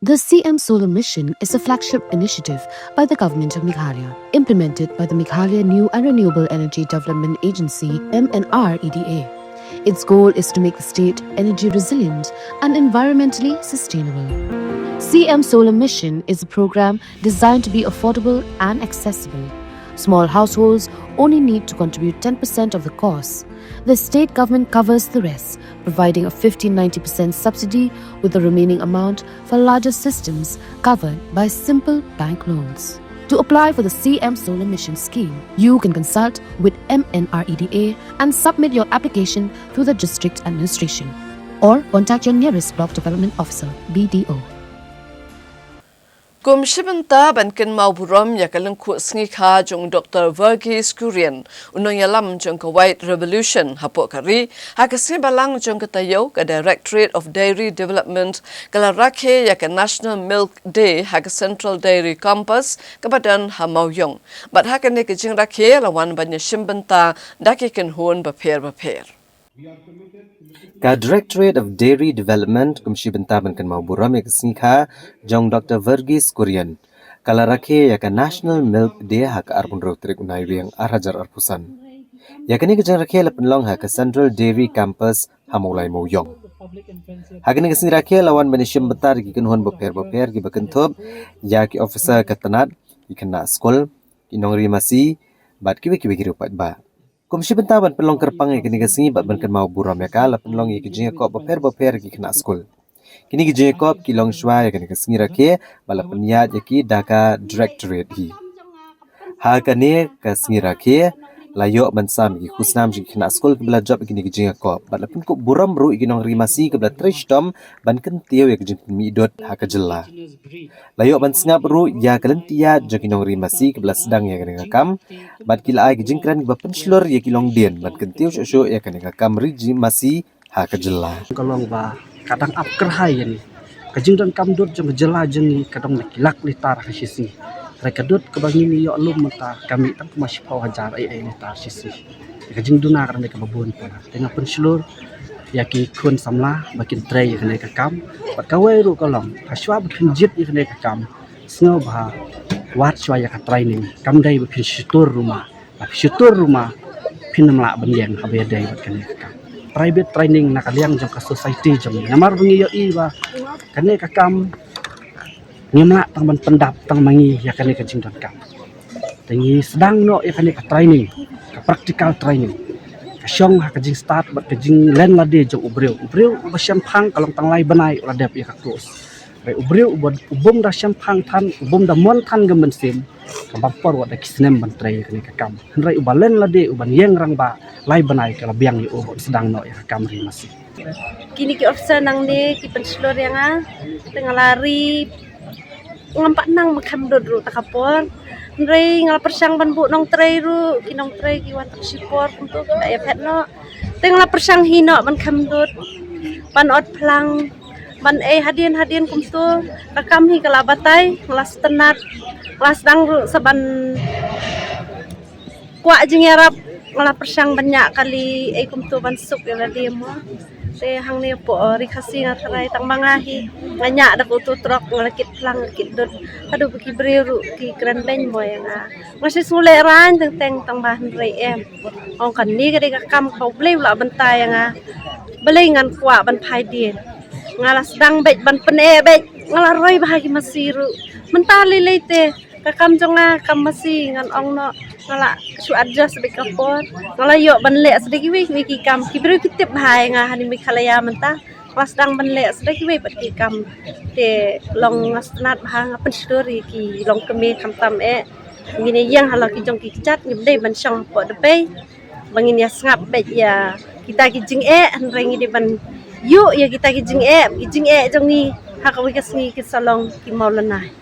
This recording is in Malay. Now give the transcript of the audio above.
The CM Solar Mission is a flagship initiative by the Government of Meghalaya, implemented by the Meghalaya New and Renewable Energy Development Agency (MNREDA). Its goal is to make the state energy resilient and environmentally sustainable. CM Solar Mission is a program designed to be affordable and accessible. Small households only need to contribute 10% of the cost. The state government covers the rest, providing a 50-90% subsidy, with the remaining amount for larger systems covered by simple bank loans. To apply for the CM Solar Mission scheme, you can consult with MNREDA and submit your application through the district administration, or contact your nearest block development officer, BDO. Kumshibanta bankin mauburam yakalang kutsngi kha jong Dr. Verghese Kurian unong yalam jong ka White Revolution hapokari hakasni balang jong katayo ka Directorate of Dairy Development kala rakhe yaka National Milk Day haka Central Dairy Campus kabadan hamawyong bat hakane ka jing rakhe lawan banya shimbanta dakikan hon baper. Ka Directorate of Dairy Development kumshibentaban kan mauburam ya kasingkha jong Dr. Verghese Kurian kala rakhe ya ka National Milk Day haka arbun rotrik unai riang arhajar arpusan ya kani ka jang rakhe la penlong haka Central Dairy Campus hamulai mauyong hakani ka sing rakhe lawan banishim betar ki kan hon baper ki bakentob ya ki officer katanat ki kana skol inong rimasi bat ki rupat ba kumshibentaban penlong kerpang ya kini kasingi bat ban kan mau buram ya kala penlong ya kijing ko baper ki kena skul kini kijing ko ki long shwa ya kini kasingi rakhe bala peniat ya ki daka directorate hi ha kani kasingi rakhe layok bansam ki khusnam ji kena skul ke bela job kini kijing ko bat lapun ko buram ru ikinong rimasi ke bela trishtom ban kan tiaw ya kijing midot ha ka jella layok ban sngap ru ya kalentia jokinong rimasi ke bela sedang ya kini kam bat kila ai kijing kran ba penslor ya kilong den bat kan tiaw syo ya kini kam riji masi ha ka jella kalong ba kadang ap kerhai ni kajing dan kam dot jeng jela jengi kadang nakilak litar hasisi rekadut kebangini yo alum mata kami tak masih pau hajar ai litar sisi kajing duna karena ka babun pala tengah penslor ya ki kun samla bakin tray kene ka kam bat kawai ru kalong haswa bakin jit kene ka kam snow ba wat shwa ya ka training kam dai bakin syutur rumah pinamla bendeng habe dai bakin ka kam private training nakaliang jong ka society jong ngamar bengi yo iba kene ka kam ngimla tang ban pendap tang mangi ya kene ka jing kam tengi sedang no ya kene ka training ka practical training ka syong ha ka jing start bat ka jing len lade jong ubreu ba syamphang kalong tang lai banai ladap ya ka close re ubreu ubom da syamphang than ubom da mon than gemen sim ka bampor wa da kisnem ban trai kene ka kam henrai ubalen lade uban yeng rang ba lai banai ka labiang yo ubon sedang no ya ka kam ri masih kini ki officer nang ni ki penslor yang tengah lari ngampak nang makam dodru takapor ndrei ngal persang ban bu nong tray ru kinong tray ki wan tak sipor untuk ya pet no tengah persang hino ban kam dod ban ot plang ban hadian kum tu rakam hi kala batai kelas tenat kelas dang saban kwa jing yarap ngala persang banyak kali kum tu ban sup ya dia mo te hang ni po rikasi ngatrai tang mangahi nganya dak utu trok ngalakit plang kit dot aduh beki breru ki kran ben boy nga masih sule ran teng tang bahan rei ong kan ni gade ka kam kau bleu la bantai nga belai ngan kwa ban phai dien ngala sedang bet ban pene bet ngala roi bahagi masiru mentali leite ka kam jonga kam masi ngan ong no ngala su adjust be kapor ngala yo ban le sedeki wi kam kibru kitip bahai nga hani Meghalaya menta kelas dang ban le sedeki wi bat ki kam te long ngasnat bahang pen story ki long keme kam tam ngini yang hala ki jong ki cat ngibdei ban syang po de pe bangin ya ngap bet ya kita ki jing rengi de ban yu ya kita ki jing jong ni hakawi kasni ki salong ki maulanai